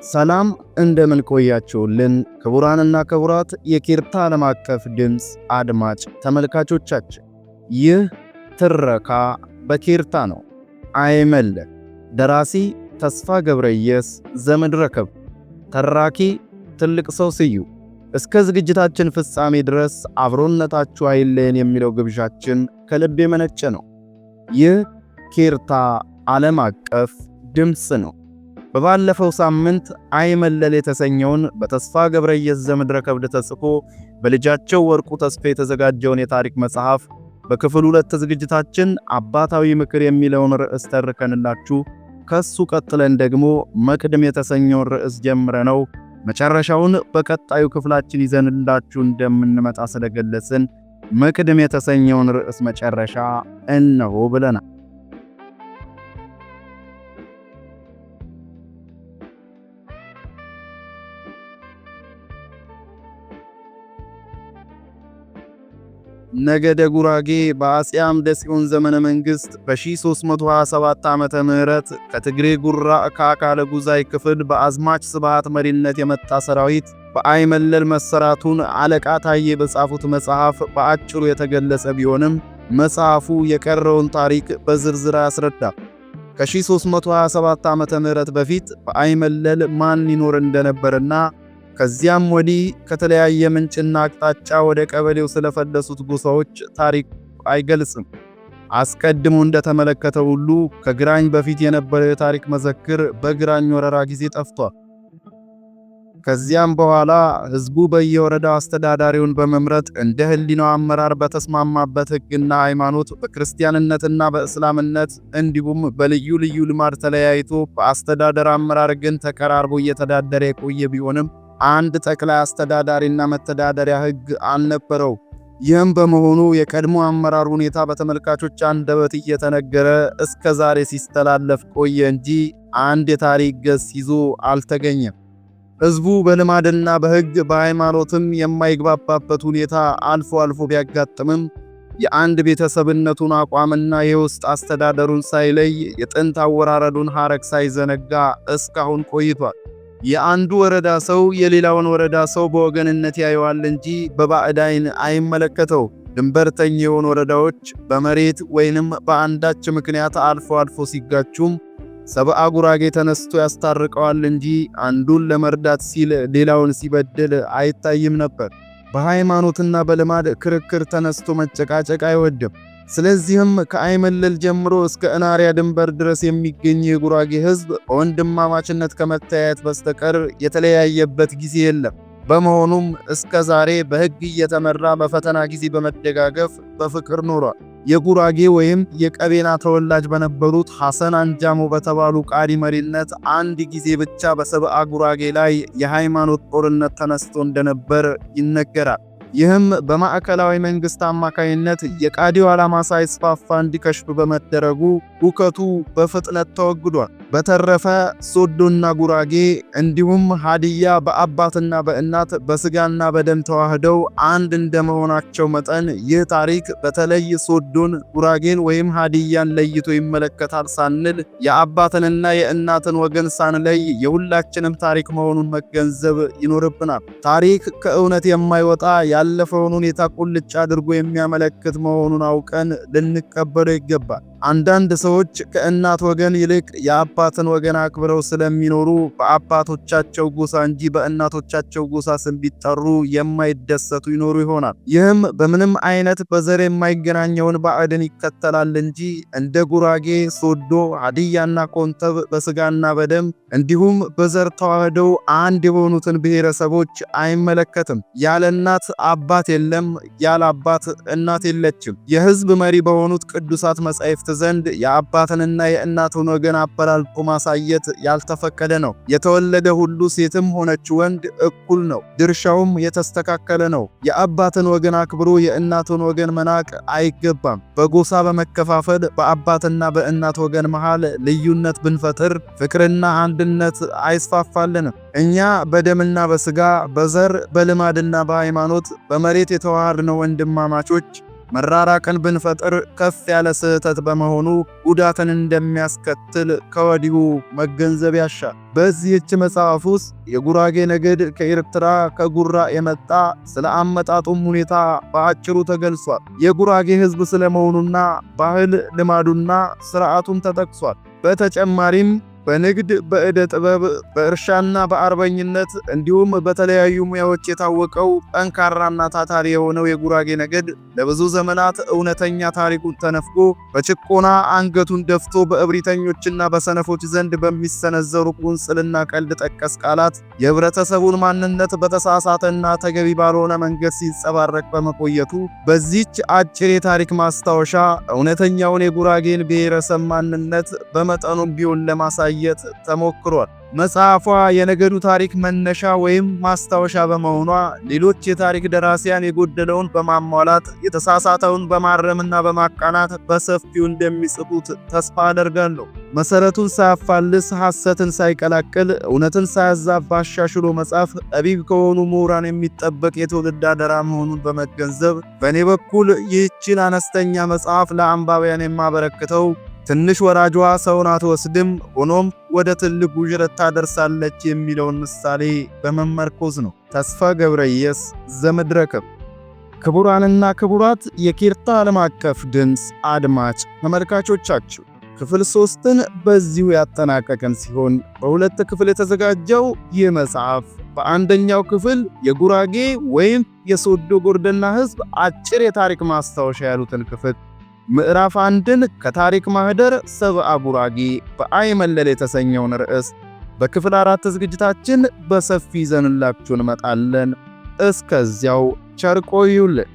ሰላም እንደምን ቆያችሁልን? ክቡራንና ክቡራት የኬርታ ዓለም አቀፍ ድምፅ አድማጭ ተመልካቾቻችን፣ ይህ ትረካ በኬርታ ነው። አይመልህ። ደራሲ ተስፋ ገብረየስ ዘምድረከብ፣ ተራኪ ትልቅ ሰው ስዩ። እስከ ዝግጅታችን ፍጻሜ ድረስ አብሮነታችሁ አይለየን የሚለው ግብዣችን ከልብ የመነጨ ነው። ይህ ኬርታ ዓለም አቀፍ ድምፅ ነው። በባለፈው ሳምንት አይመለል የተሰኘውን በተስፋ ገብረየስ ዘምድረከብ ተጽፎ በልጃቸው ወርቁ ተስፋ የተዘጋጀውን የታሪክ መጽሐፍ በክፍል 2 ዝግጅታችን አባታዊ ምክር የሚለውን ርዕስ ተርከንላችሁ ከሱ ቀጥለን ደግሞ መቅድም የተሰኘውን ርዕስ ጀምረነው መጨረሻውን በቀጣዩ ክፍላችን ይዘንላችሁ እንደምንመጣ ስለገለጽን መቅድም የተሰኘውን ርዕስ መጨረሻ እነሆ ብለናል። ነገደ ጉራጌ በአጼ አምደ ጽዮን ዘመነ መንግስት በ1327 ዓመተ ምህረት ከትግሬ ጉራ ከአካለ ጉዛይ ክፍል በአዝማች ስብሃት መሪነት የመጣ ሰራዊት በአይመለል መሰራቱን አለቃ ታዬ በጻፉት መጽሐፍ በአጭሩ የተገለጸ ቢሆንም መጽሐፉ የቀረውን ታሪክ በዝርዝር ያስረዳል። ከ1327 ዓመተ ምህረት በፊት በአይመለል ማን ይኖር እንደነበርና ከዚያም ወዲህ ከተለያየ ምንጭና አቅጣጫ ወደ ቀበሌው ስለፈለሱት ጎሳዎች ታሪክ አይገልጽም። አስቀድሞ እንደተመለከተው ሁሉ ከግራኝ በፊት የነበረው የታሪክ መዘክር በግራኝ ወረራ ጊዜ ጠፍቷል። ከዚያም በኋላ ህዝቡ በየወረዳው አስተዳዳሪውን በመምረጥ እንደ ህሊናው አመራር በተስማማበት ህግና ሃይማኖት በክርስቲያንነትና በእስላምነት እንዲሁም በልዩ ልዩ ልማድ ተለያይቶ በአስተዳደር አመራር ግን ተቀራርቦ እየተዳደረ የቆየ ቢሆንም አንድ ጠቅላይ አስተዳዳሪና መተዳደሪያ ህግ አልነበረው። ይህም በመሆኑ የቀድሞ አመራር ሁኔታ በተመልካቾች አንደበት እየተነገረ እስከ ዛሬ ሲስተላለፍ ቆየ እንጂ አንድ የታሪክ ገጽ ይዞ አልተገኘም። ህዝቡ በልማድና በህግ በሃይማኖትም የማይግባባበት ሁኔታ አልፎ አልፎ ቢያጋጥምም የአንድ ቤተሰብነቱን አቋምና የውስጥ አስተዳደሩን ሳይለይ የጥንት አወራረዱን ሐረግ ሳይዘነጋ እስካሁን ቆይቷል። የአንዱ ወረዳ ሰው የሌላውን ወረዳ ሰው በወገንነት ያየዋል እንጂ በባዕድ ዓይን አይመለከተው። ድንበርተኛ የሆኑ ወረዳዎች በመሬት ወይንም በአንዳች ምክንያት አልፎ አልፎ ሲጋጩም ሰብአ ጉራጌ ተነስቶ ያስታርቀዋል እንጂ አንዱን ለመርዳት ሲል ሌላውን ሲበድል አይታይም ነበር። በሃይማኖትና በልማድ ክርክር ተነስቶ መጨቃጨቅ አይወድም። ስለዚህም ከአይመለል ጀምሮ እስከ እናሪያ ድንበር ድረስ የሚገኝ የጉራጌ ህዝብ በወንድማማችነት ከመተያየት በስተቀር የተለያየበት ጊዜ የለም። በመሆኑም እስከ ዛሬ በህግ እየተመራ በፈተና ጊዜ በመደጋገፍ በፍቅር ኖሯል። የጉራጌ ወይም የቀቤና ተወላጅ በነበሩት ሐሰን አንጃሞ በተባሉ ቃሪ መሪነት አንድ ጊዜ ብቻ በሰብአ ጉራጌ ላይ የሃይማኖት ጦርነት ተነስቶ እንደነበር ይነገራል። ይህም በማዕከላዊ መንግስት አማካይነት የቃዲው ዓላማ ሳይስፋፋ እንዲከሽፍ በመደረጉ ሁከቱ በፍጥነት ተወግዷል። በተረፈ ሶዶና ጉራጌ እንዲሁም ሀዲያ በአባትና በእናት በስጋና በደም ተዋህደው አንድ እንደመሆናቸው መጠን ይህ ታሪክ በተለይ ሶዶን፣ ጉራጌን ወይም ሀዲያን ለይቶ ይመለከታል ሳንል የአባትንና የእናትን ወገን ሳንለይ የሁላችንም ታሪክ መሆኑን መገንዘብ ይኖርብናል። ታሪክ ከእውነት የማይወጣ ያለፈውን ሁኔታ ቁልጭ አድርጎ የሚያመለክት መሆኑን አውቀን ልንቀበለው ይገባል። አንዳንድ ሰዎች ከእናት ወገን ይልቅ የአባትን ወገን አክብረው ስለሚኖሩ በአባቶቻቸው ጎሳ እንጂ በእናቶቻቸው ጎሳ ስም ቢጠሩ የማይደሰቱ ይኖሩ ይሆናል። ይህም በምንም አይነት በዘር የማይገናኘውን ባዕድን ይከተላል እንጂ እንደ ጉራጌ፣ ሶዶ፣ ሀዲያና ኮንተብ በስጋና በደም እንዲሁም በዘር ተዋህደው አንድ የሆኑትን ብሔረሰቦች አይመለከትም። ያለ እናት አባት የለም፣ ያለ አባት እናት የለችም። የህዝብ መሪ በሆኑት ቅዱሳት መጻሕፍት ዘንድ የአባትንና የእናትን ወገን አበላልጦ ማሳየት ያልተፈቀደ ነው። የተወለደ ሁሉ ሴትም ሆነች ወንድ እኩል ነው፣ ድርሻውም የተስተካከለ ነው። የአባትን ወገን አክብሮ የእናትን ወገን መናቅ አይገባም። በጎሳ በመከፋፈል በአባትና በእናት ወገን መሃል ልዩነት ብንፈጥር ፍቅርና አንድነት አይስፋፋልንም። እኛ በደምና በስጋ በዘር በልማድና በሃይማኖት በመሬት የተዋሃድነው ወንድማማቾች መራራቅን ብንፈጥር ከፍ ያለ ስህተት በመሆኑ ጉዳትን እንደሚያስከትል ከወዲሁ መገንዘብ ያሻል። በዚህች መጽሐፍ ውስጥ የጉራጌ ነገድ ከኤርትራ ከጉራ የመጣ ስለ አመጣጡም ሁኔታ በአጭሩ ተገልጿል። የጉራጌ ሕዝብ ስለመሆኑና ባህል ልማዱና ስርዓቱም ተጠቅሷል። በተጨማሪም በንግድ፣ በዕደ ጥበብ፣ በእርሻና በአርበኝነት እንዲሁም በተለያዩ ሙያዎች የታወቀው ጠንካራና ታታሪ የሆነው የጉራጌ ነገድ ለብዙ ዘመናት እውነተኛ ታሪኩን ተነፍጎ በጭቆና አንገቱን ደፍቶ በእብሪተኞችና በሰነፎች ዘንድ በሚሰነዘሩ ቁንጽልና ቀልድ ጠቀስ ቃላት የህብረተሰቡን ማንነት በተሳሳተና ተገቢ ባልሆነ መንገድ ሲንጸባረቅ በመቆየቱ በዚህች አጭር የታሪክ ማስታወሻ እውነተኛውን የጉራጌን ብሔረሰብ ማንነት በመጠኑም ቢሆን ለማሳየት ተሞክሯል። መጽሐፏ የነገዱ ታሪክ መነሻ ወይም ማስታወሻ በመሆኗ ሌሎች የታሪክ ደራሲያን የጎደለውን በማሟላት የተሳሳተውን በማረምና በማቃናት በሰፊው እንደሚጽፉት ተስፋ አደርጋለሁ። መሰረቱን ሳያፋልስ ሐሰትን ሳይቀላቅል እውነትን ሳያዛባ አሻሽሎ መጻፍ ጠቢብ ከሆኑ ምሁራን የሚጠበቅ የትውልድ አደራ መሆኑን በመገንዘብ በእኔ በኩል ይህችን አነስተኛ መጽሐፍ ለአንባቢያን የማበረክተው ትንሽ ወራጇ ሰውን አትወስድም፣ ሆኖም ወደ ትልቁ ጅረት ታደርሳለች የሚለውን ምሳሌ በመመርኮዝ ነው። ተስፋ ገብረየስ ዘመድረከብ። ክቡራንና ክቡራት የኬርታ ዓለም አቀፍ ድምፅ አድማጭ ተመልካቾቻችሁ ክፍል 3ን በዚሁ ያጠናቀቀን ሲሆን በሁለት ክፍል የተዘጋጀው ይህ መጽሐፍ በአንደኛው ክፍል የጉራጌ ወይም የሶዶ ጎርደና ሕዝብ አጭር የታሪክ ማስታወሻ ያሉትን ክፍል ምዕራፍ 1ን ከታሪክ ማህደር ሰብአ ጉራጌ በአይመለል የተሰኘውን ርዕስ በክፍል 4 ዝግጅታችን በሰፊ ይዘንላችሁ እንመጣለን። እስከዚያው ቸር ቆዩልን።